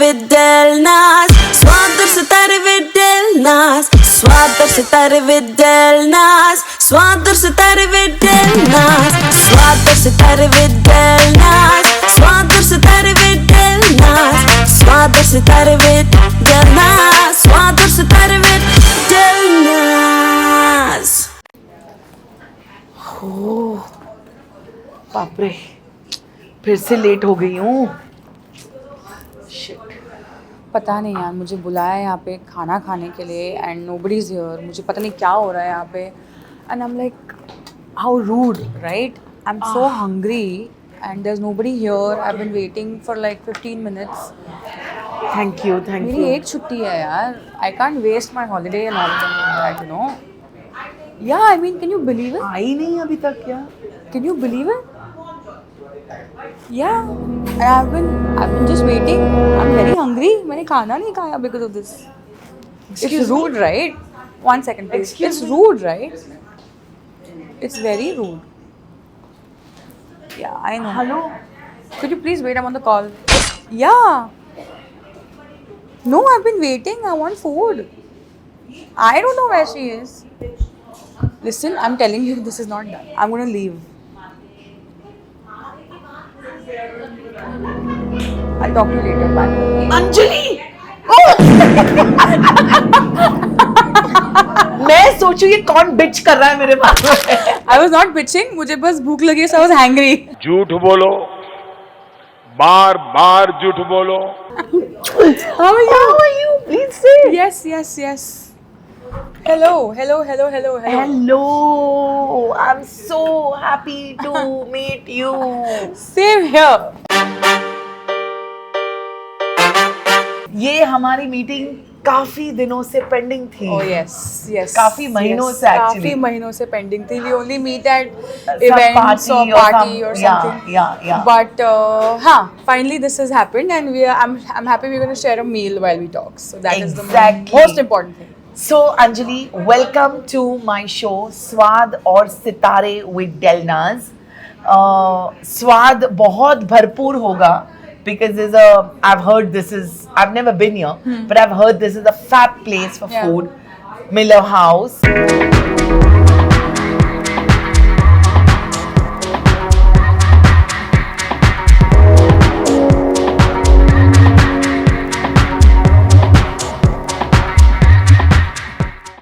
with Delnas. Swadar Sitare with Delnas. Swadar Sitare with Delnas. Swadar Sitare with Delnas. Swadar Sitare with Delnas. Swadar Sitare with Delnas. Swadar Sitare with Delnas. Swadar Sitare with Delnas. ओह बाप रे, फिर से late हो गई हूँ। Shit. पता नहीं यार, मुझे बुलाया है यहाँ पे खाना खाने के लिए एंड नोबडी इज़ हियर। मुझे पता नहीं क्या हो रहा है यहाँ पे and I am like how rude, right? I am so hungry and there is nobody here. I have been waiting for like 15 minutes. Thank you मेरी एक छुट्टी है यार। I can't waste my holiday and all that, you know. Yeah I mean, can you believe it? I नहीं अभी तक क्या? Can you believe it? Yeah, and I've been just waiting. I'm very hungry. मैंने खाना नहीं खाया because of this. It's rude, right? One second, please. It's rude, right? It's very rude. Yeah, I know. Hello. Could you please wait? I'm on the call. Yeah. No, I've been waiting. I want food. I don't know where she is. Listen, I'm telling you, this is not done. I'm gonna leave. I'll talk to you later. Bye. Anjali! मैं सोचू ये कौन बिच कर रहा है मेरे पास। I was not bitching. मुझे बस भूख लगी, so I was hungry. झूठ बोलो, बार बार झूठ बोलो। How are you? Please say. Yes, yes, yes. Hello, hello, hello, hello, hello. Hello. I'm so happy to meet you. Same here. ये हमारी मीटिंग काफी दिनों से पेंडिंग थी। Oh yes, yes. काफी महीनों yes. से actually. काफी महीनों से pending थी. We only meet at Some events or party party or some- something. Yeah. But finally this has happened, and I'm happy we're going to share a meal while we talk. So that is the Exactly. most important thing. So Anjali, welcome to my show स्वाद और सितारे with Delnas. स्वाद बहुत भरपूर होगा because I've heard I've never been here, but I've heard this is a fab place for Yeah. food, Miller House.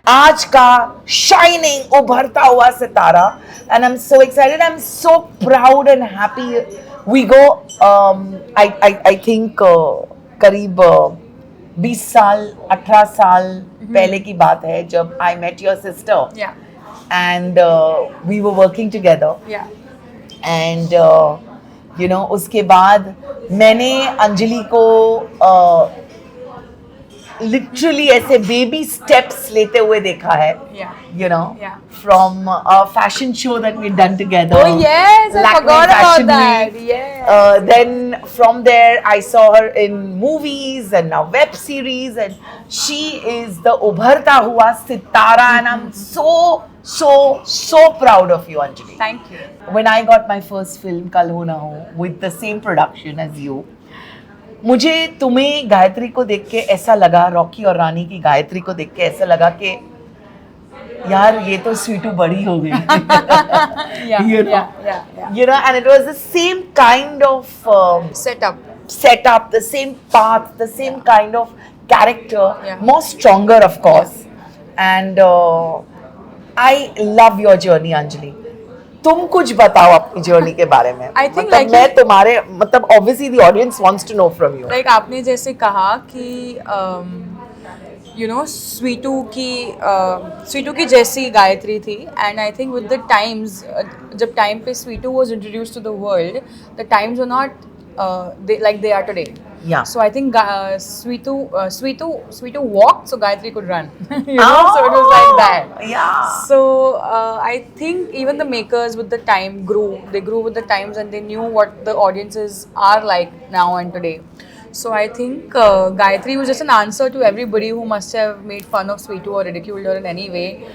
आज का shining उभरता हुआ सितारा, and I'm so excited, I'm so proud and happy. We go I think करीब 20 साल 18 साल पहले की बात है जब I met your sister. Yeah. And we were working together. Yeah. And you know उसके बाद मैंने अंजलि को लिटरली ऐसे बेबी स्टेप्स लेते हुए देखा है. Yeah. You know, Yeah. from a fashion show that we done together. Oh yes, I Lakme forgot about Fashion that. Week. Yeah. Then from there, I saw her in movies and now web series, and she is the ubharta hua sitara, and I'm so proud of you, Anjali. Thank you. When I got my first film, Kal Ho Na Ho, with the same production as you, मुझे तुम्हें गायत्री को देख के ऐसा लगा, Rocky और रानी की गायत्री को देख के ऐसा लगा कि यार ये तो स्वीटू बड़ी हो गई. Yeah. You know? Yeah. You know, and it was the same kind of setup, the same path, the same kind of character, Yeah. more stronger of course. And I love your journey, Anjali. तुम कुछ बताओ अपनी journey के बारे में. I think मतलब like मैं तुम्हारे मतलब obviously the audience wants to know from you. Like आपने जैसे कहा कि you know स्वीटू की जैसी गायत्री थी, and I think with the times जब टाइम पे Sweetu was introduced to the world, the times were not like they are today. Yeah. So I think Sweetu walked so Gayatri could run. You know, so it was like that. Yeah. So I think even the makers with the time grew. They grew with the times and they knew what the audiences are like now and today. So I think Gayatri was just an answer to everybody who must have made fun of Sweetu or ridiculed her in any way.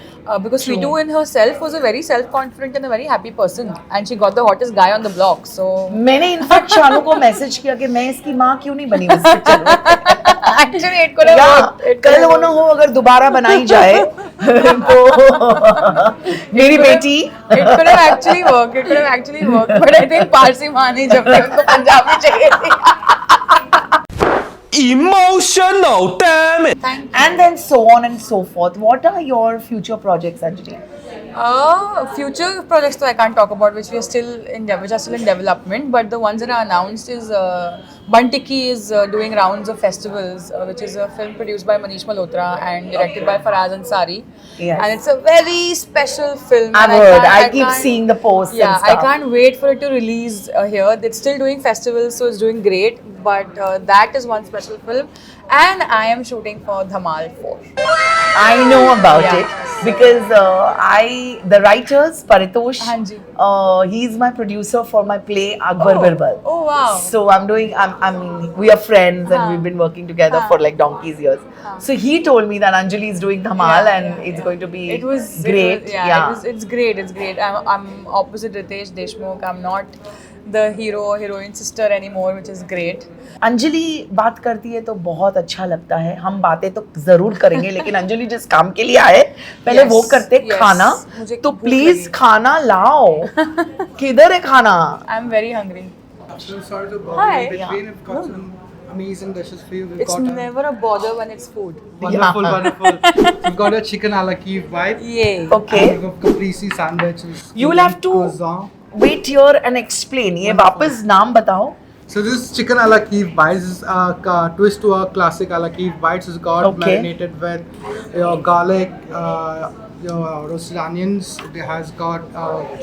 Because Sweetu in herself was a very self-confident and a very happy person, and she got the hottest guy on the block. So मैंने in fact Shanu को message किया कि मैं इसकी माँ क्यों नहीं बनी उस पिक्चर में actually it could have या worked. It could कल have वो ना हो अगर दोबारा बनाई जाए तो मेरी बेटी It could have actually worked. It could have actually worked. But I think Parsi माँ नहीं जब तक उनको पंजाबी चाहिए थी. Emotional, damn it! Thank you. and then so on and so forth. What are your future projects, Anjali? Future projects that I can't talk about, which are still in development. But the ones that are announced is Bantiki is doing rounds of festivals, which is a film produced by Manish Malhotra and directed by Faraz Ansari. Yes. And it's a very special film. I've and heard. I can't- keep seeing the posts Yeah, and stuff. I can't wait for it to release here. It's still doing festivals, so it's doing great. But that is one special film, and I am shooting for Dhamal 4. I know about Yeah. it because the writers Paritosh, हाँ जी. he's my producer for my play Akbar Birbal. Oh wow. So I mean, we are friends and हाँ. we've been working together हाँ. for like donkey's years. So he told me that Anjali is doing Dhamal Yeah, and yeah, it's going to be It was great. It's great. It's great. I'm opposite Ritesh Deshmukh. I'm not the hero or heroine sister anymore, which is great. Anjali बात करती है तो बहुत अच्छा लगता है. हम बातें तो जरूर करेंगे लेकिन अंजलि जिस काम के लिए आए पहले Yes, वो करते yes. खाना. मुझे तो भूख प्लीज लगी. खाना लाओ. किधर है खाना? I'm very hungry. So sorry to bother Hi. you in between. I've got some amazing dishes for you. We've It's got never a bother when it's food. wonderful, Yeah. wonderful. We've got a chicken a la Kiev vibe. Yay. Okay. And we've got caprese sandwiches. You will have to croissant. wait here and explain. ये वापस नाम बताओ. So this is chicken a la Kiev bites. This is a twist to a classic a la Kiev bites. It's got Okay. marinated with your garlic, your roasted onions. It has got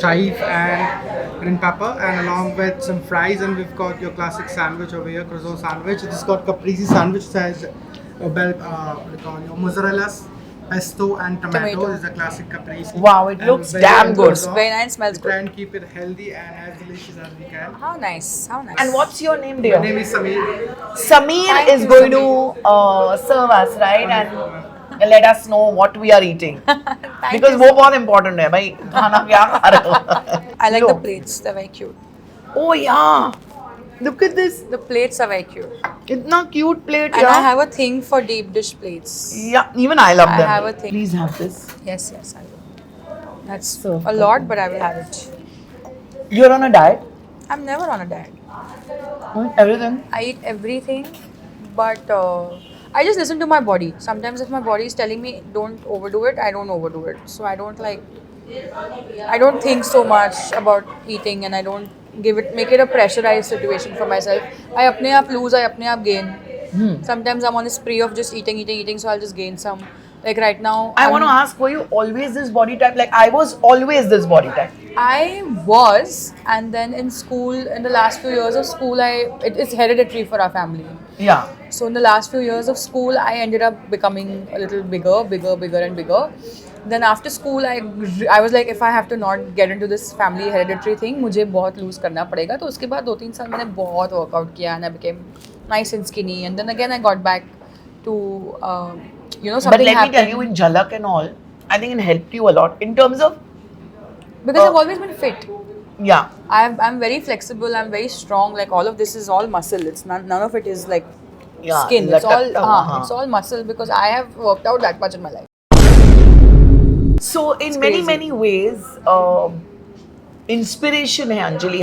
chive and green pepper, and along with some fries. And we've got your classic sandwich over here, croissant sandwich. This has got caprese sandwich. It has your mozzarella, pesto, and tomato. Tomato. This is a classic caprese. Wow, it And looks very damn good. croissant. Very nice, smells We try good. and keep it healthy and as delicious as we can. How nice. How nice. And what's your name, My dear? name is Sameer. Sameer Thank is you, going to serve us, right? And let us know what we are eating. Because वो बहुत important है भाई. खाना क्या खा रहे हो? I like low. the plates. They're very cute. Oh yeah. Look at this. The plates are very cute. इतना cute plate And I यार. have a thing for deep dish plates. Yeah, even I love I them. have a thing. Please have this. Yes, yes, I will. That's So a lot, but I will have it. You're on a diet. I'm never on a diet. Everything. I eat everything, but I just listen to my body. Sometimes if my body is telling me don't overdo it, I don't overdo it. So I don't think so much about eating, and I don't make it a pressurized situation for myself. I अपने आप lose, I अपने आप gain. Sometimes I'm on a spree of just eating, so I'll just gain some. Like right now, I want to ask, were you always this body type? Like I was always this body type. I was, and then in school, in the last few years of school, it's hereditary for our family. Yeah. So in the last few years of school, I ended up becoming a little bigger and bigger. Then after school, I was like, if I have to not get into this family hereditary thing, मुझे बहुत lose करना पड़ेगा. तो उसके बाद 2-3 साल मैंने बहुत workout किया, and I became nice and skinny. And then again, I got back to But something let me happened. tell you, in Jhalak and all, I think it helped you a lot in terms of Because I've always been fit. yeah. I'm very flexible. I'm very strong. Like all of this is all muscle. It's none of it is like Yeah, skin. It's all latakta, it's all muscle because I have worked out that much in my life. So in crazy. many ways, inspiration hai Anjali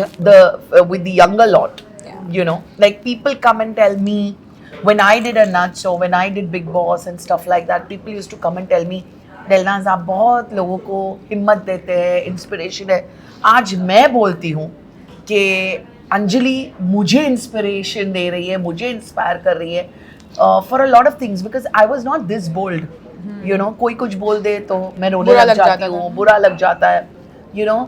with the younger lot. Yeah. You know, like people come and tell me when I did a Nuts or when I did Big Boss and stuff like that. People used to come and tell me, Delnaz आप बहुत लोगों को हिम्मत देते हैं, inspiration है. आज मैं बोलती हूँ कि अंजलि मुझे इंस्पिरेशन दे रही है, मुझे इंस्पायर कर रही है for a lot of things because I was not this bold. You know, कोई कुछ बोल दे तो मैं रोने बुरा लग लग जाती जाता हूँ, था. बुरा लग जाता है. You know,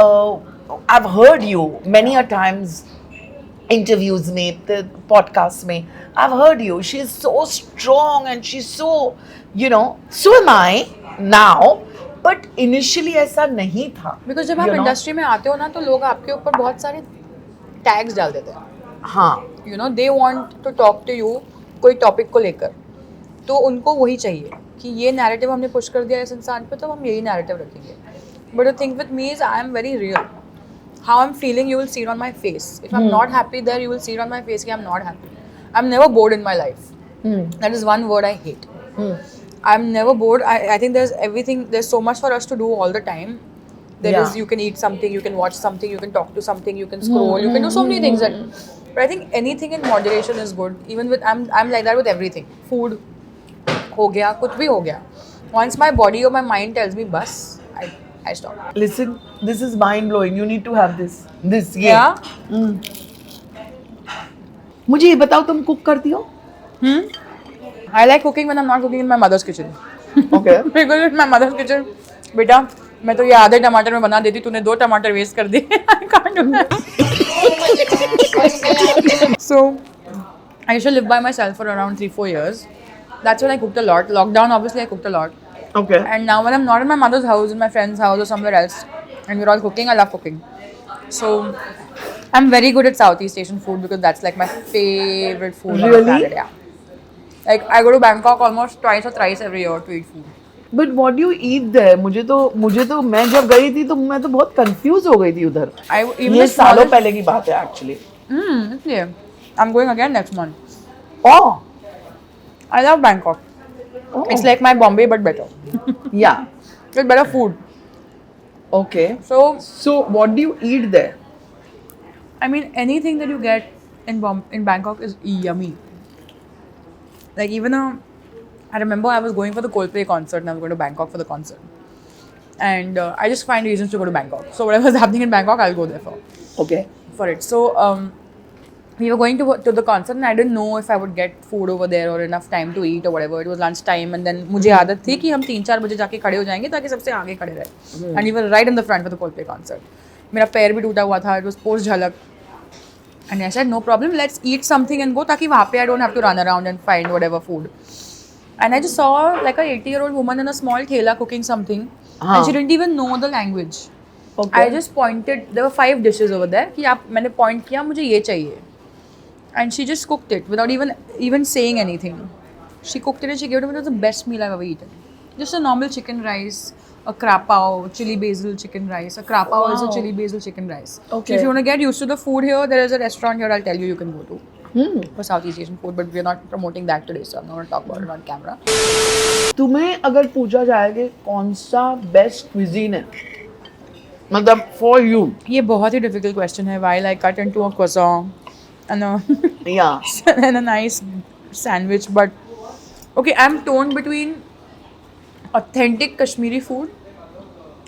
I have heard you many a times interviews में, the podcast में, I've heard you. She's so strong and she's so, you know, so am I now. But initially ऐसा नहीं था. Because जब आप you know. इंडस्ट्री में आते हो ना तो लोग आपके ऊपर बहुत सारे टैग्स डाल देते हैं. हाँ you know they want to talk to you कोई टॉपिक को लेकर, तो उनको वही चाहिए कि ये नैरेटिव हमने पुश कर दिया इस इंसान पे, तो हम यही नैरेटिव रखेंगे. But the thing with me is I am very real. How I'm feeling, you will see it on my face. If I'm not happy there, you will see it on my face कि I'm not happy. I'm never bored in my life. That is one word I hate. I'm never bored. I think there's everything, there's so much for us to do all the time. There is, you can eat something, you can watch something, you can talk to something, you can scroll, you can do so many things. But I think anything in moderation is good. Even with, I'm like that with everything. Food, हो गया, कुछ भी हो गया. Once my body or my mind tells me bus, I stop. Listen, this is mind blowing. You need to have this. ये. Yeah. मुझे ये बताओ तुम कुक करती हो? I like cooking when I'm not cooking in my mother's kitchen. Okay. Because in my mother's kitchen, बेटा मैं तो ये आधे टमाटर में बना देती, तूने 2 टमाटर वेस्ट कर दिए. I can't do that. So I used to live by myself for around 3-4 years. That's when I cooked a lot. Lockdown, obviously, I cooked a lot. Okay. And now when I'm not in my mother's house, in my friend's house or somewhere else, and we're all cooking, I love cooking. So I'm very good at Southeast Asian food because that's like my favorite food on the Really? planet. Yeah. Like I go to Bangkok almost twice or thrice every year to eat food. But what do you eat there? मुझे तो मैं जब गई थी तो मैं तो बहुत कंफ्यूज हो गई थी उधर. Even ये the सालों smallest- पहले की बात है actually. इसलिए I'm going again next month. Oh. I love Bangkok. Oh. It's like my Bombay but better. Yeah. With better food. Okay. So what do you eat there? I mean, anything that you get in Bangkok is yummy. Like even I remember I was going for the Coldplay concert and I was going to Bangkok for the concert. And I just find reasons to go to Bangkok. So whatever's happening in Bangkok, I'll go there Okay. for it. So we were going to the concert and I didn't know if I would get food over there or enough time to eat or whatever. It was lunch time and then मुझे आदत थी कि हम 3-4 बजे जाके खड़े हो जाएंगे ताकि सबसे आगे खड़े रहे. And we were right in the front for the Coldplay concert. मेरा पैर भी टूटा हुआ था. It was post झलक. And I said, no problem, let's eat something and go ताकि वहाँ पे I don't have to run around and find whatever food. And I just saw like a 80-year-old woman in a small thela cooking something. And she didn't even know the language. Okay. I just pointed, there were 5 dishes over there कि आप मैंने point किया मुझे ये चाहिए. And she just cooked it without even saying anything. She cooked it and she gave it to me. It was the best meal I've ever eaten. Just a normal chicken rice, a krapao, chili basil chicken rice. A krapao is a chili basil chicken rice. Okay. So if you want to get used to the food here, there is a restaurant here I'll tell you can go to for Southeast Asian food. But we're not promoting that today, so I'm not going to talk about it on camera. तुम्हें अगर पूछा जाए कि कौन सा best cuisine है, मतलब for you. ये बहुत ही difficult question है. While I cut into a croissant and Yeah. and a nice sandwich, but okay, I'm torn between authentic Kashmiri food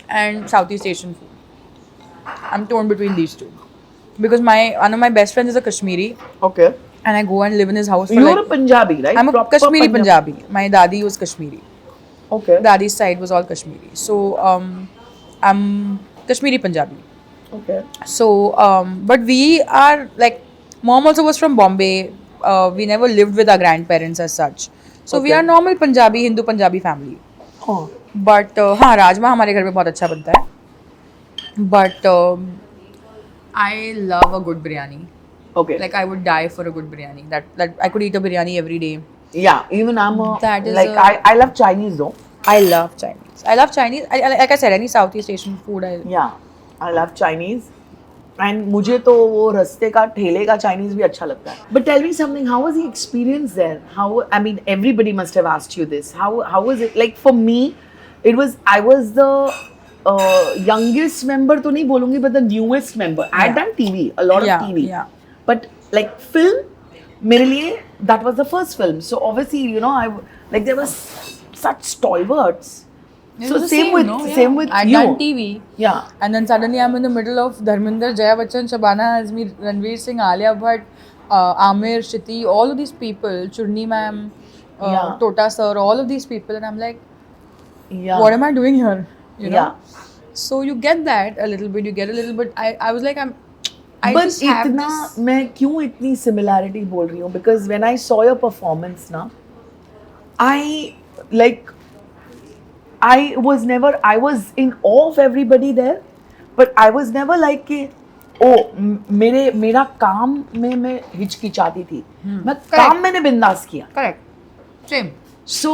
and Southeast Asian food. I'm torn between these two because one of my best friends is a Kashmiri Okay. and I go and live in his house for You're like a Punjabi, right? I'm a Proper Kashmiri Punjabi. My dadi was Kashmiri. Okay. Dadi's side was all Kashmiri. So I'm Kashmiri Punjabi. Okay. So but we are like mom also was from Bombay. We never lived with our grandparents as such. So we Okay. are normal Punjabi, Hindu Punjabi family. Oh. But हाँ राजमा हमारे घर में बहुत अच्छा बनता है. But I love a good biryani. Okay. Like I would die for a good biryani. That I could eat a biryani every day. Yeah. Even I'm a, That is like a- I love Chinese though. I love Chinese. I love Chinese. Like I said, any Southeast Asian food. Yeah. I love Chinese. And मुझे तो वो रस्ते का ठेले का Chinese भी अच्छा लगता है. But tell me something. How was the experience there? How, I mean, everybody must have asked you this. How was it? Like for me, it was, I was the youngest member तो नहीं बोलूँगी, but the newest member. I had Yeah. done TV, a lot Yeah, of TV. yeah. But like film, मेरे लिए that was the first film. So obviously, you know, like there was such stalwarts. It So was the same with no? same with I'd you. done TV. Yeah. And then suddenly I'm in the middle of Dharminder, Jaya Bachchan, Shabana Azmi, Ranveer Singh, Alia Bhatt, Amir, Shiti, all of these people, Churni ma'am, Yeah. Tota sir, all of these people, and I'm like, Yeah. what am I doing here? You know? Yeah. So you get that a little bit, you get a little bit. I was like, I But just have इतना this. मैं क्यों इतनी similarity बोल रही हूँ? Because when I saw your performance ना, I was in awe of everybody there, but I was never like कि मेरा काम में मैं हिचकिचाती थी, मैं काम मैंने बिंदास किया. Correct same So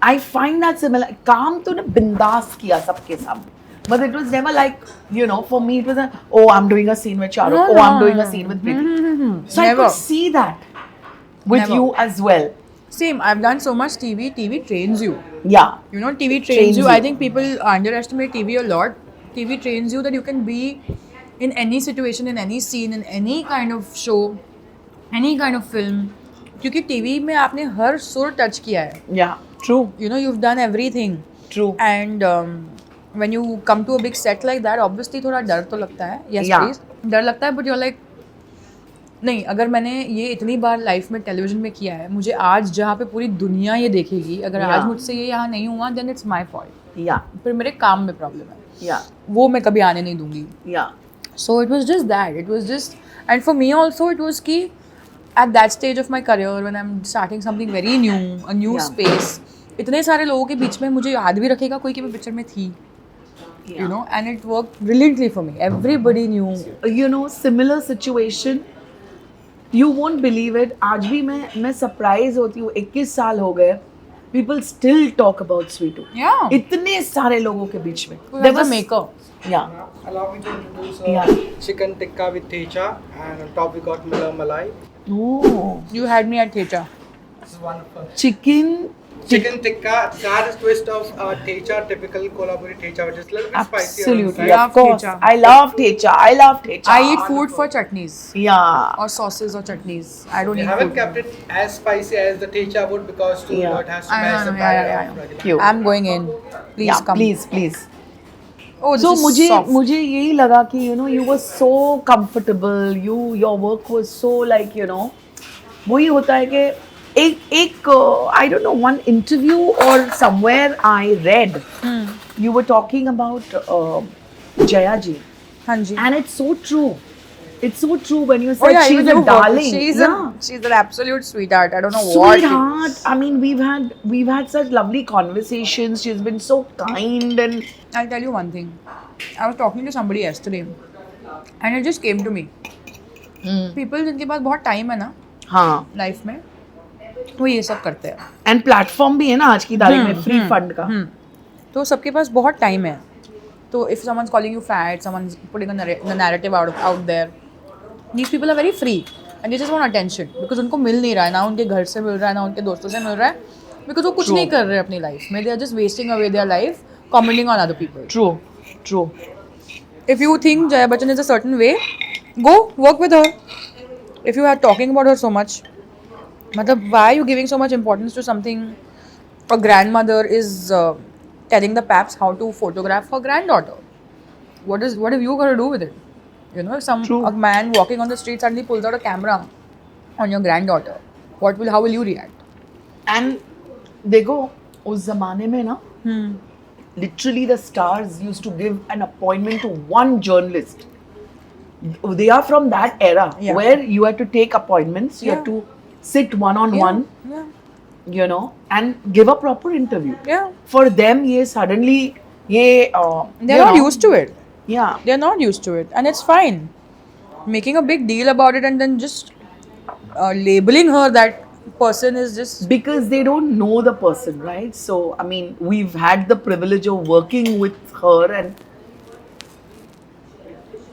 I find that similar. काम तो ने बिंदास किया सबके सामने. But it was never like, you know, for me it was I'm doing a scene with Shahrukh, I'm doing a scene with Preeti. So I Never. could see that with Never. you as well. Same. I've done so much TV. TV trains you. Yeah. You know, TV trains Trains you. you. I think people underestimate TV a lot. TV trains you that you can be in any situation, in any scene, in any kind of show, any kind of film. क्योंकि TV में आपने हर सुर touch किया है. Yeah. True. You know, you've done everything. True. And when you come to a big set like that, obviously थोड़ा डर तो लगता है. Yes, Yeah. please. डर लगता है, but you're like, नहीं, अगर मैंने ये इतनी बार लाइफ में टेलीविजन में किया है, मुझे आज जहाँ पे पूरी दुनिया ये देखेगी, अगर Yeah. आज मुझसे ये यहाँ नहीं हुआ, then it's my fault. Yeah. फिर मेरे काम में प्रॉब्लम है. Yeah. वो मैं कभी आने नहीं दूंगी. Yeah. So it was just that. It was just, and for me also it was कि at that stage of my career when I'm starting something very new, a new Yeah. space, इतने सारे लोगों के बीच में मुझे याद भी रखेगा कोई कि मैं पिक्चर में थी. Yeah. You know, and it worked brilliantly for me. Everybody knew. You know, similar situation. You won't believe it. आज भी मैं surprise होती हूँ. 21 साल हो गए. People still talk about Sweetu. Yeah. इतने सारे लोगों के बीच में. Who was the maker? Yeah. Allow me to introduce Yeah. chicken tikka with techa, and on top we got mila malai. Oh. You had me at theatre. This is wonderful. Chicken Tikka, sad twist of techa, typical Kolhapuri techa, which is a little bit spicy. Absolutely, Love of course. techa. I love techa. I love techa. I eat food for chutneys Yeah. or sauces or chutneys. I don't We eat haven't food. kept it as spicy as the techa would because to Yeah. it has to I match know, the yeah, palate yeah, of yeah. regular. Cute. I'm going in. Please Yeah, come. please. Oh, this So is मुझे soft. मुझे यही लगा कि you know you were so comfortable. Your work was so like you know वही होता है कि एक I don't know one interview or somewhere I read you were talking about Jaya ji हाँ जी. and it's so true. It's so true when you Oh said yeah, she's even a you work- darling. She's Yeah. she's an absolute sweetheart. I don't know what. Sweetheart. I mean, we've had such lovely conversations. She's been so kind and I'll tell you one thing. I was talking to somebody yesterday, and it just came to me. People जिनके पास बहुत time है ना हाँ. Life में, वो ये सब करते हैं. And platform भी है ना आज की तारीख में free fund का. तो सबके पास बहुत टाइम है. तो if someone's calling you fat, someone's putting the narrative out there, these people are very free and they just want attention because उनको मिल नहीं रहा है, ना उनके घर से मिल रहा है, ना उनके दोस्तों से मिल रहा है, because वो कुछ नहीं कर रहे अपनी लाइफ में. They are just wasting away their life commenting on other people. True. If you think Jaya Bachchan is a certain way, go work with her. If you are talking about her so much, matlab, why are you giving so much importance to something? A grandmother is telling the paps how to photograph her granddaughter. What have you got to do with it? You know, if a man walking on the street suddenly pulls out a camera on your granddaughter, how will you react? And देखो उस जमाने में ना literally the stars used to give an appointment to one journalist. They are from that era Yeah. where you had to take appointments, you had Yeah. to sit one-on-one, Yeah. you know, and give a proper interview. Yeah. For them, ये suddenly ये They're not used to it. Yeah. They're not used to it, and it's fine. Making a big deal about it and then just labeling her that person is just Because they don't know the person, right? So, I mean, we've had the privilege of working with her and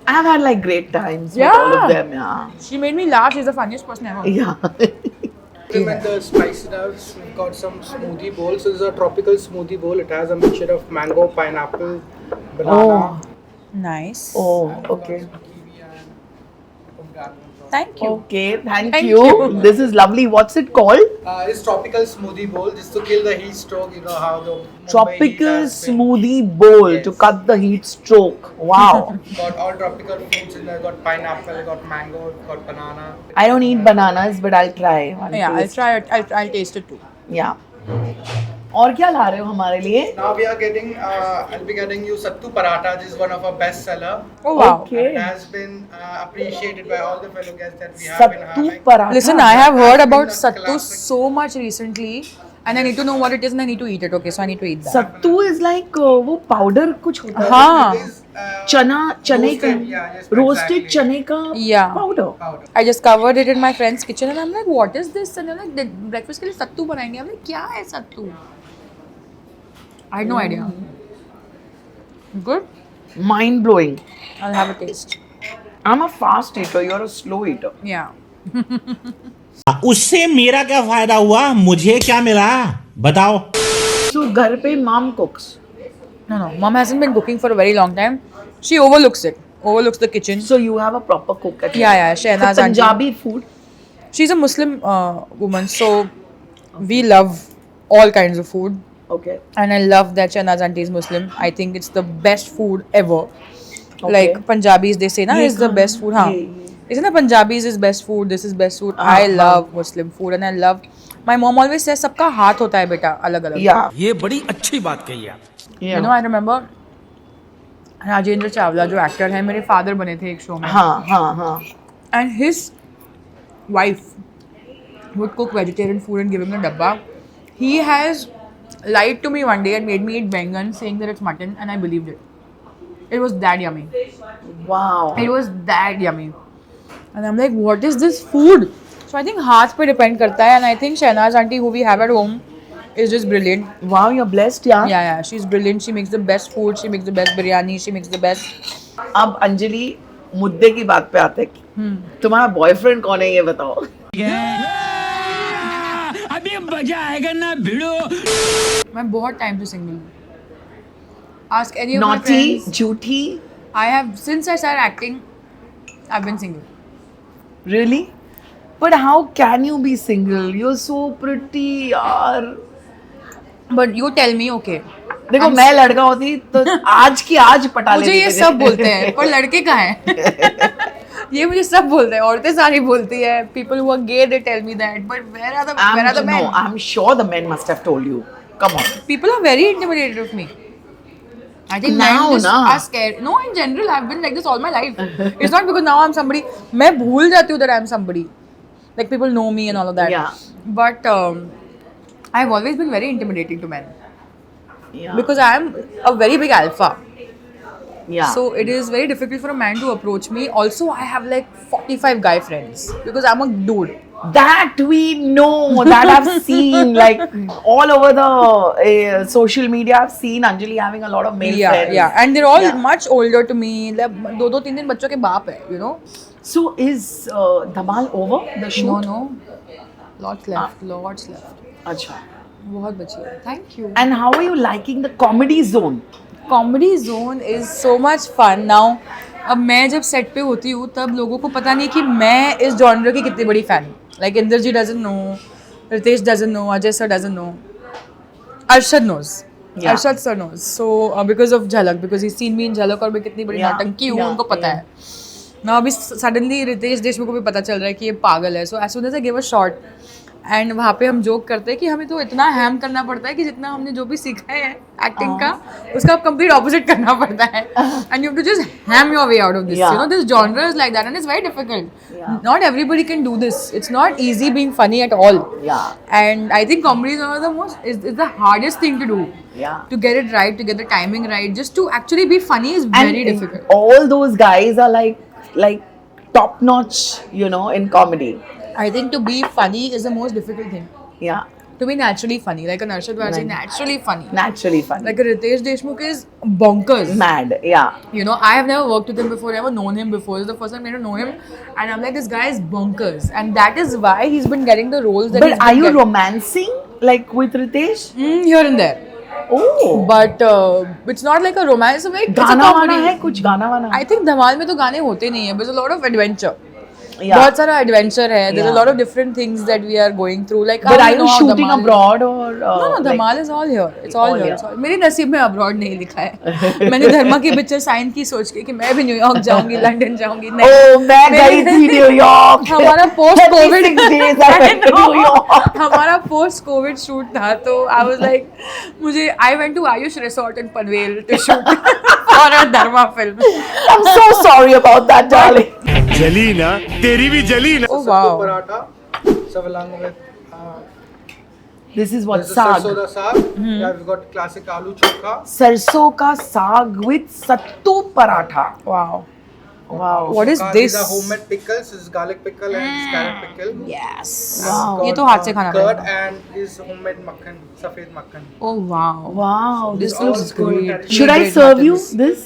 I've had like great times with all of them, yeah. She made me laugh. She's the funniest person ever. Yeah. Implement the spiciness. We've got some smoothie bowl. So this is a tropical smoothie bowl. It has a mixture of mango, pineapple, banana. Nice. Oh, okay. Kiwi and pomegranate. Thank you. Okay, thank Thank you. you. This is lovely. What's it called? It's tropical smoothie bowl just to kill the heat stroke. You know how the Mumbai heat Tropical has been. smoothie bowl Yes. to cut the heat stroke. Wow. Got all tropical fruits in there. Got pineapple, got mango, got banana. I don't eat bananas, but I'll try. one Yeah, I'll taste. try it. I'll taste it too. Yeah. और क्या ला रहे हो हमारे लिए? Now we are getting. I'll be getting you sattu paratha. This is one of our best seller. Oh wow. Okay. It has been appreciated by all the fellow guests that we have been Sattu having. paratha. Listen, I have heard about That's sattu classic. so much recently, and I need to know what it is, and I need to eat it. Okay, so I need to eat that. Sattu is like वो powder कुछ होता है. हाँ. It is चने का roasted, yeah, just roasted exactly. चने का Yeah. Powder. Powder. I just covered it in my friend's kitchen and I'm like, what is this? And they're like, breakfast के लिए सत्तू बनाएंगे. I'm like, क्या है सत्तू? I had no idea. Good. Mind blowing. I'll have a taste. I'm a fast eater. You're a slow eater. Yeah. उससे मेरा क्या फायदा हुआ, मुझे क्या मिला बताओ। So घर पे mom cooks. No. Mom hasn't been cooking for a very long time. She overlooks it. Overlooks the kitchen. So you have a proper cook at home. Yeah. Shehnaz So aunty. Punjabi food. She's a Muslim woman, so we love all kinds of food. Okay. And I love that Shehnaz aunty is Muslim. I think it's the best food ever. Okay. Like Punjabis, they say, na, Ye is the khan- best food. Haan. ye. Isn't it Punjabis is best food, this is best food. I love Muslim food and I love, my mom always says, सबका हाथ होता है बेटा अलग अलग. Yeah. ये बड़ी अच्छी बात कही आप। You know, I remember Rajendra Chawla जो एक्टर है मेरे फादर बने थे एक शो में. हाँ. And his wife would cook vegetarian food and give him a dabba. He has lied to me one day and made me eat bengan saying that it's mutton and I believed it. It was that yummy. Wow. It was that yummy. And I'm like, what is this food? So I think हाथ पे depend करता है and I think Shehnaz aunty who we have at home is just brilliant. Wow, you're blessed, yeah. Yeah, she's brilliant. She makes the best food. She makes the best biryani. She makes the best. अब अंजलि मुद्दे की बात पे आते हैं. तुम्हारा boyfriend कौन है ये बताओ. अभी मजा आएगा ना भिड़ो। मैं बहुत time से single हूँ. Ask any of my Naughty, friends. झूठी. I have since I started acting, I've been single. Really? But how can you be single? You're so pretty, यार. But you tell me, okay. देखो मैं लड़का होती तो आज की आज पटा लेती. मुझे ये सब बोलते हैं पर लड़के कहाँ हैं? ये मुझे सब बोलते हैं. औरतें सारी बोलती है. People who are gay they tell me that. But where are the men? No, I'm sure the men must have told you. Come on. People are very intimidated of me. I think Now, men just na. are scared. No, in general, I've been like this all my life. It's not because now I'm somebody. मैं भूल जाती हूँ that I'm somebody. Like people know me and all of that. Yeah. But I've always been very intimidating to men Yeah. because I'm a very big alpha. yeah. So it is very difficult for a man to approach me. Also, I have like 45 guy friends because I'm a dude. That we know, that I've seen, like all over the social media. I've seen Anjali having a lot of male friends. Yeah, and they're all Yeah. much older to me. Like 2-3 बच्चों के बाप है, you know. So is Dhamal over the shoot? No, lots left. Acha. बहुत बची है. Thank you. And how are you liking the comedy zone? Comedy zone is so much fun now. अब मैं जब सेट पे होती हूँ तब लोगों को पता नहीं कि मैं इस जॉनर की कितनी बड़ी फैन हूँ. Like Indrajit doesn't know, Ritesh doesn't know, Ajay sir doesn't know. Arshad knows. Yeah. Arshad sir knows. So because of Jhalak, because he's seen me in Jhalak और मैं कितनी बड़ी Yeah. नौटंकी हूँ Yeah. उनको पता है. Now अभी suddenly रितेश देशमुख को भी पता चल रहा है कि ये पागल है. So as soon as I give a shot, and वहाँ पे हम जोक करते हैं कि हमें तो इतना हैम करना पड़ता है कि जितना हमने जो भी सीखा है एक्टिंग का उसका कंप्लीट ऑपोजिट करना पड़ता है and you have to just ham your way out of this. You know this genre is like that and it's very difficult. Not everybody can do this. It's not easy being funny at all. And I think comedy is one of the most is the hardest thing to do. To get it right, to get the timing right, just to actually be funny is very difficult. All those guys are like top notch, you know, in comedy. I think to be funny is the most difficult thing. Yeah, To be naturally funny, like a Arshad Varsi, naturally funny. naturally funny. Like a Ritesh Deshmukh is bonkers. Mad, yeah. You know, I have never worked with him before, never known him before. This is the first time I get to know him, and I'm like, this guy is bonkers, and that is why he's been getting the roles that. But he's are been you getting. romancing like with Ritesh? Here and there, Oh, but it's not like a romance. It's a very it's a गाना वाना comedy. है कुछ गाना वाना. I think धमाल में तो गाने होते नहीं है. There's a lot of adventure. Yeah. बहुत सारा adventure है. There's a Yeah. lot of different things that we are going through. Like, But how are we you know how shooting Dhamal is. abroad or? No, like- Dhamal is all here. It's all all here. here. It's all. मेरे नसीब में abroad नहीं लिखा है. मैंने धर्मा की picture sign की सोच के कि मैं भी न्यूयॉर्क जाऊंगी, लंदन जाऊंगी. नहीं. Oh, मैं गई थी न्यूयॉर्क. हमारा post Covid 36 days I went to New York. हमारा पोस्ट कोविड शूट था तो आई वाज लाइक मुझे I went to Ayush resort in Panvel to shoot for a Dharma film. I'm so sorry about that, darling. जली ना तेरी भी जली ना. Oh wow. Paratha, served along with This is what This is saag. sarson da saag. Yeah, we've got classic aloo chokha. सरसों का साग with sattu paratha. Wow. Wow. What is Chokha, this? These are homemade pickles. This is garlic pickle and this carrot pickle. Yes. Wow. ये तो हाथ से खाना Curd पड़ेगा. and is homemade makhan, safed makhan. Oh wow. Wow. This all looks good great. traditional. Should I Great serve you muttons. this?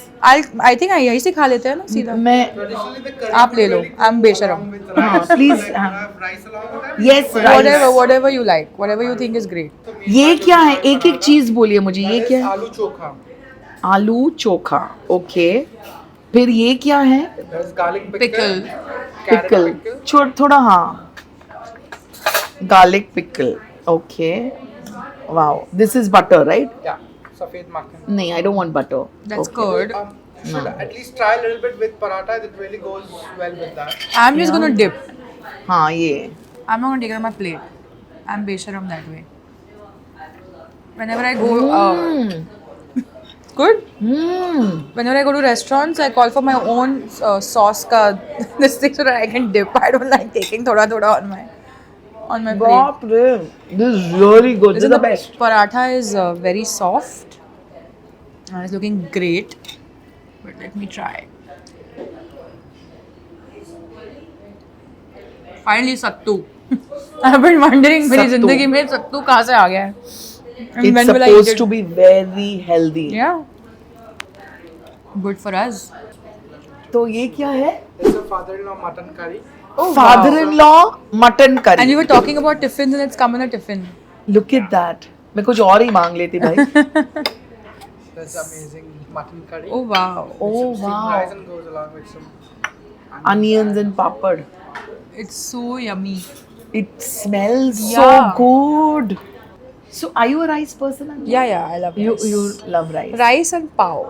I think यहीं से खा लेते हैं ना सीधा. मैं Traditionally, the curry आप ले लो. really I'm goes बेशरम. along with rice. please, Like, you have rice along with that? yes rice. Whatever you like. Whatever you think is great. ये क्या है? एक एक चीज बोलिए मुझे. ये That क्या is है? aloo chokha. आलू चोखा. ओके. फिर ये क्या है? That is garlic pickle. Pickle. Carrot pickle. pickle. थोड़ा हाँ. Garlic pickle. Okay. Wow. This is butter right? Yeah, safed makhan. नहीं, I don't want butter. That's curd. Should at least try a little bit with paratha. It really goes well with that. I'm just gonna dip. हाँ ये. I'm not gonna take it on my plate. I'm besharam that way. Whenever I go, good. Whenever I go to restaurants, I call for my own sauce ka this thing so that I can dip. I don't like taking thoda on my plate. बाप रे. This is really good. This is Listen, the best. paratha is very soft. And it's looking great. But let me try. Finally, sattu. I've been wondering मेरी Sattu. जिंदगी में सत्तू कहाँ से आ गया है? And It's when will I eat supposed it? to be very healthy. Yeah. Good for us. तो ये क्या है? This is a father-in-law mutton curry. Father-in-law mutton curry. And you were talking about tiffins and it's come in a tiffin. Look at that. मैं कुछ और ही मांग लेती भाई. That's amazing mutton curry. Oh wow. Oh Steamed wow. rice and goes along with some Onions and papad. It's so yummy. It smells Yeah. so good. So are you a rice person? Anjali? Yeah, I love rice. You love rice. Rice and pav.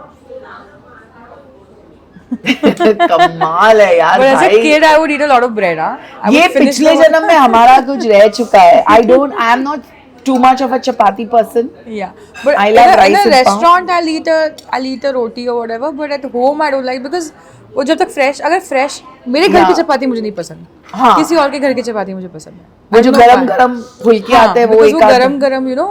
कमाल है यार But as a भाई. kid, I would eat a lot of bread, huh? I ये would finish पिछले the- जन्म में हमारा कुछ रह चुका है. I am not too much of a chapati person. Yeah, but I love in rice a and pav. restaurant, I'll eat a roti or whatever. But at home, I don't like because वो जब तक fresh, अगर fresh, मेरे घर की Yeah. चपाती मुझे नहीं पसंद. हाँ. किसी और के घर की चपाती मुझे पसंद है. वो I जो don't know गरम why. गरम फुलके हाँ, आते हैं वो because एक वो आध- गरम गरम you know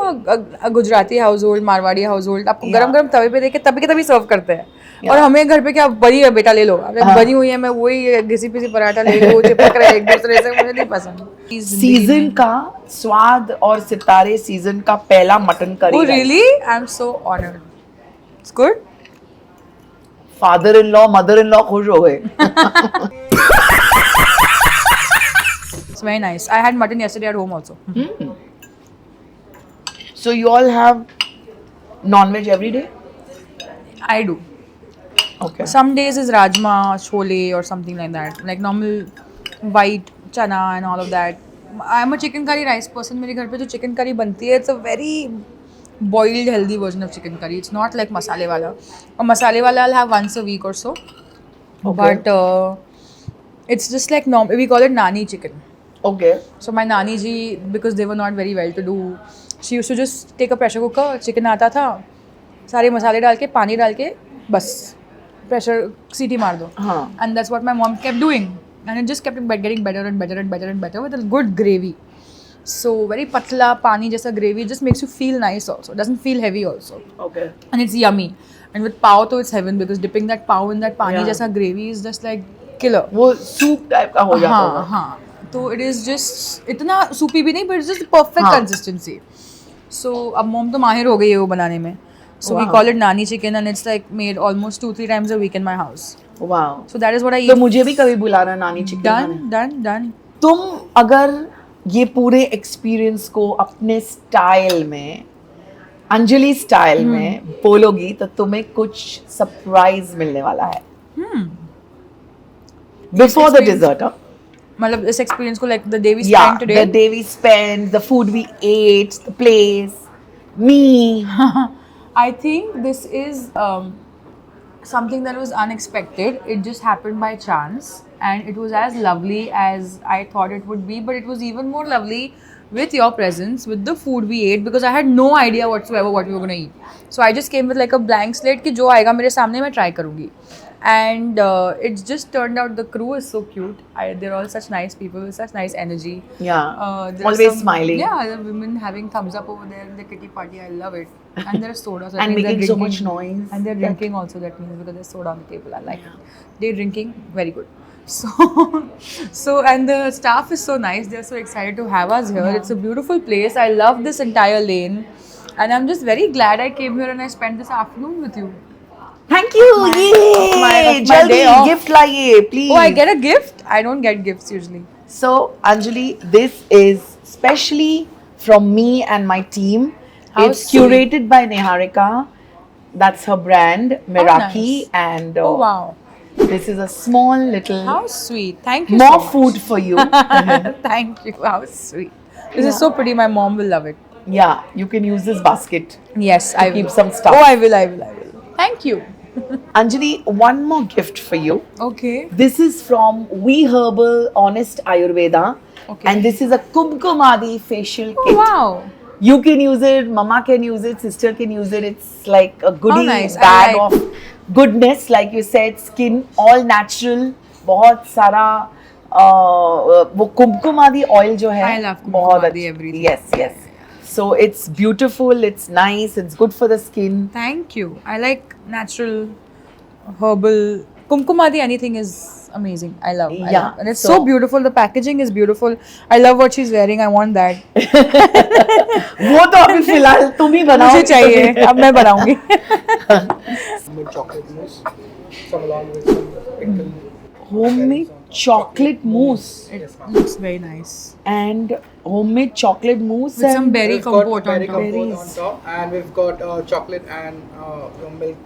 a Gujarati house hold Marwari house hold आपको गरम गरम तवे पे देके तभी के तभी सर्व करते हैं. और हमें घर पे क्या बनी है बेटा ले लो. अब बनी हुई है मैं वही घिसी पिसी पराठा ले लो चिपक रहे एक दूसरे से मुझे नहीं पसंद. सीजन का स्वाद और सितारे सीजन का पहला mutton curry. Oh really? I'm so honored. It's good. Father in law mother in law खुश हो गए. It's very nice. I had mutton yesterday at home also. So you all have non-veg every day? I do. Okay. Some days is rajma, chole or something like that. Like normal white chana and all of that. I'm a chicken curry rice person. मेरे घर पे जो chicken curry बनती है, it's a very boiled healthy version of chicken curry. It's not like masale wala. Or masale wala I'll have once a week or so. Okay. But it's just like normal. We call it nani chicken. Okay. So my nani ji, because they were not very well to do, she used to just take a pressure cooker, chicken आता था, सारे मसाले डाल के पानी डाल के बस pressure सीटी मार दो. हाँ. And that's what my mom kept doing, and it just kept getting better and better and better and better with a good gravy. So very patla pani जैसा gravy just makes you feel nice also. Doesn't feel heavy also, Okay. and it's yummy. And with pav तो it's heaven because dipping that pav in that pani Yeah. जैसा gravy is just like killer. वो soup type का हो जाता हाँ होगा. हाँ तो इट इज जस्ट इतना सूपी भी नहीं बट इट्स जस्ट परफेक्ट हाँ. कंसिस्टेंसी. सो अब मोम तो माहिर हो गई है वो बनाने में. So we Wow. Call it nani chicken and it's like made almost 2-3 times a week in my house. Wow. So that is what I तो eat. मुझे भी कभी बुलाना नानी चिकन. Done. तुम अगर ये पूरे एक्सपीरियंस को अपने स्टाइल में अंजलि स्टाइल में बोलोगी तो तुम्हें कुछ सरप्राइज मिलने वाला है. Before the experience- desert. मतलब इस एक्सपीरियंस को like the day we Yeah, spend the today. day we spent, the food we ate, the place, me. I think this is something that was unexpected. It just happened by chance, and it was as lovely as I thought it would be, but it was even more lovely with your presence, with the food we ate, because I had no idea whatsoever what we were going to eat. So I just came with like a blank slate कि जो आएगा मेरे सामने मैं try करूँगी. And it's just turned out the crew is so cute. They're all such nice people with such nice energy. Yeah, There are always smiling. Yeah, the women having thumbs up over there in the kitty party. I love it. And there are sodas. That And means they're making so drinking. much noise. And they're drinking also. That means because there's soda on the table. I like it. They're drinking very good. So and the staff is so nice. They're so excited to have us here. It's a beautiful place. I love this entire lane, and I'm just very glad I came here and I spent this afternoon with you. Thank you. Yay! my Jaldi day off. gift लाइए, please. Oh, I get a gift? I don't get gifts usually. So, Anjali, this is specially from me and my team. How It's sweet. curated by Niharika. That's her brand, Meraki. nice. And Oh wow. this is a small little How sweet. Thank you more so much. food for you. Thank you. How sweet. This is so pretty. My mom will love it. Yeah, you can use this basket. Yes, I will. keep some stuff. Oh, I will. Thank you. Anjali, one more gift for you. Okay. This is from We Herbal Honest Ayurveda. Okay. And this is a Kumkumadi facial Oh, kit. wow. You can use it, mama can use it, sister can use it. It's like a goodie nice. I bag like. of goodness, like you said, skin, all natural. बहुत सारा वो Kumkumadi oil जो है I love बहुत Kumkumadi, अच्छा- everything. Yes, yes. So it's beautiful, it's nice, it's good for the skin. Thank you. I like natural, herbal. Kumkumadi, anything is amazing. I love. I Yeah, love. And it's so beautiful. The packaging is beautiful. I love what she's wearing. I want that. वो तो अभी फिलहाल तुम ही बनाओ. मुझे चाहिए. अब मैं बनाऊंगी. With chocolate mousse, some along with some pickle. Homemade chocolate mousse It looks very nice. and homemade chocolate mousse With and some berry We've got compote on berry top. compote Berries. on top, and we've got chocolate and milk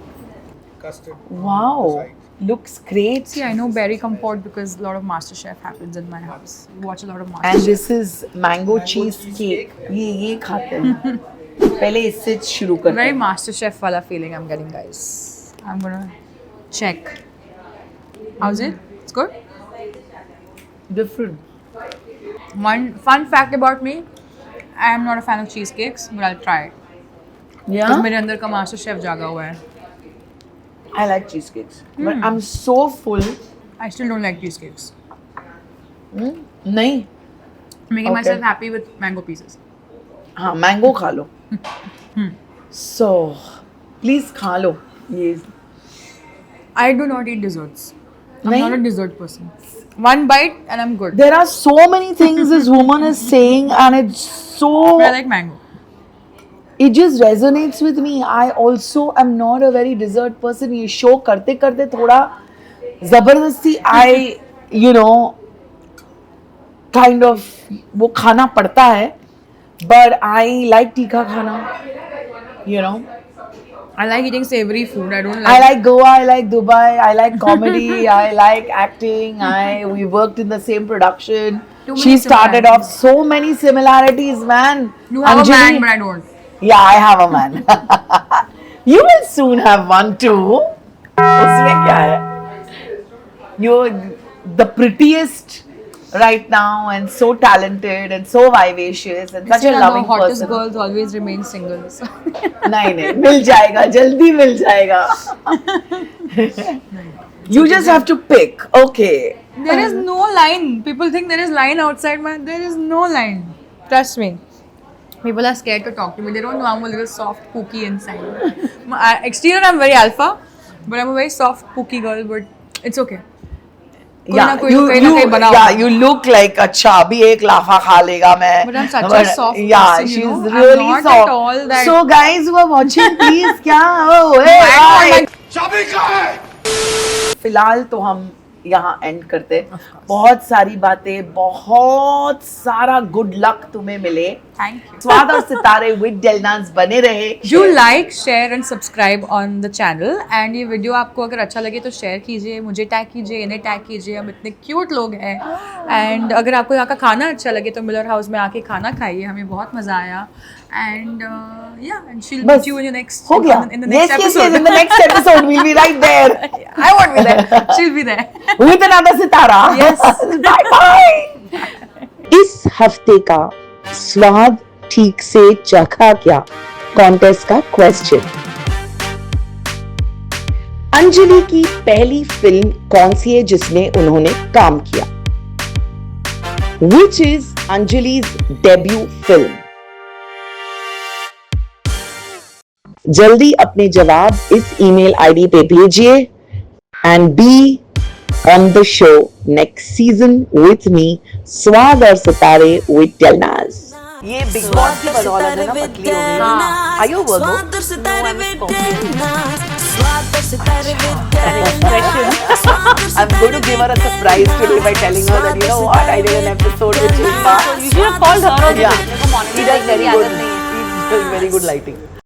custard. wow, Side. looks great. See, I know berry compote because a lot of MasterChef happens in my house. We watch a lot of And MasterChef. this is mango cheesecake. ये खाते हैं. पहले इससे शुरू करते Very हैं. MasterChef wala feeling I'm getting, guys. I'm gonna check. How's it? It's good. Different. One fun fact about me: I am not a fan of cheesecakes, but I'll try it. Yeah. Because मेरे अंदर का MasterChef जागा हुआ है. I like cheesecakes, but I'm so full. I still don't like cheesecakes. नहीं. Making Okay. myself happy with mango pieces. हाँ, mango खा लो. So, please खा लो. ये I do not eat desserts. I'm नहीं? not a dessert person. One bite and I'm good. There are so many things this woman is saying, and it's so. But I like mango. It just resonates with me. I also am not a very dessert person. ये show करते करते थोड़ा जबरदस्ती kind of वो खाना पड़ता है. But I like तीखा खाना. I like eating savory food. I don't I like. like Goa, I like Dubai, I like comedy, I like acting. We worked in the same production. Too many She started off similarities. so many similarities, man. You have Anjali- a man, but I don't. Yeah, I have a man. You will soon have one too. उसमें क्या है? You're the prettiest right now and so talented and so vivacious and such a Still, loving the hottest person. girls always remain single. So. नहीं मिल जाएगा जल्दी मिल जाएगा. You just have to pick. Okay. There is no line. People think there is line outside, man. There is no line. Trust me. People are scared to talk to me. They don't know I'm a little soft, pooky inside. Exterior, I'm very alpha, but I'm a very soft, pooky girl. But it's okay. Yeah, कोई ना कहीं बना होगा. you look like अच्छा अभी एक लाफा खा लेगा मैं. But I'm such a soft Yeah, person, you she's know. I'm really not soft. at all that- So guys who are watching, please क्या? Oh, hey, I don't hi. like- चाबी कहाँ है? फिलहाल तो हम यहाँ एंड करते. बहुत सारी बातें, बहुत सारा गुड लक तुम्हें मिले. Thank you. स्वाद और सितारे विद डेलनाज बने रहे. Do like, share and subscribe on the channel. And ये वीडियो आपको अगर अच्छा लगे तो शेयर कीजिए, मुझे टैग कीजिए, इन्हें टैग कीजिए. हम इतने क्यूट लोग हैं. एंड अगर आपको यहाँ का खाना अच्छा लगे तो मिलर हाउस में आके खाना खाइए. हमें बहुत मज़ा आया. And yeah, and she'll बस meet you in your next हो गया. in the next Yes, episode. in the next episode we'll be right there. I won't be there. She'll be there. With another Sitara. Yes. Bye bye. इस हफ्ते का स्वाद ठीक से चखा क्या कॉन्टेस्ट का क्वेश्चन। अंजलि की पहली फिल्म कौन सी है जिसमें उन्होंने काम किया? Which is Anjali's debut film? जल्दी अपने जवाब इस ईमेल आईडी पे भेजिए and be on the show next season with me स्वाद और सितारे विद दिलनाज। ये बिग बॉस की बदौलत है ना पतली हो गई। हाँ। Are you Virgo? स्वाद और सितारे विद दिलनाज, स्वाद और सितारे with I'm going to give her a surprise today by telling her that, you know what, I did an episode with Shilpa. You should have called her. Yeah. देखो, monitor He does देखने very की good. आदत नहीं है. He does very good lighting.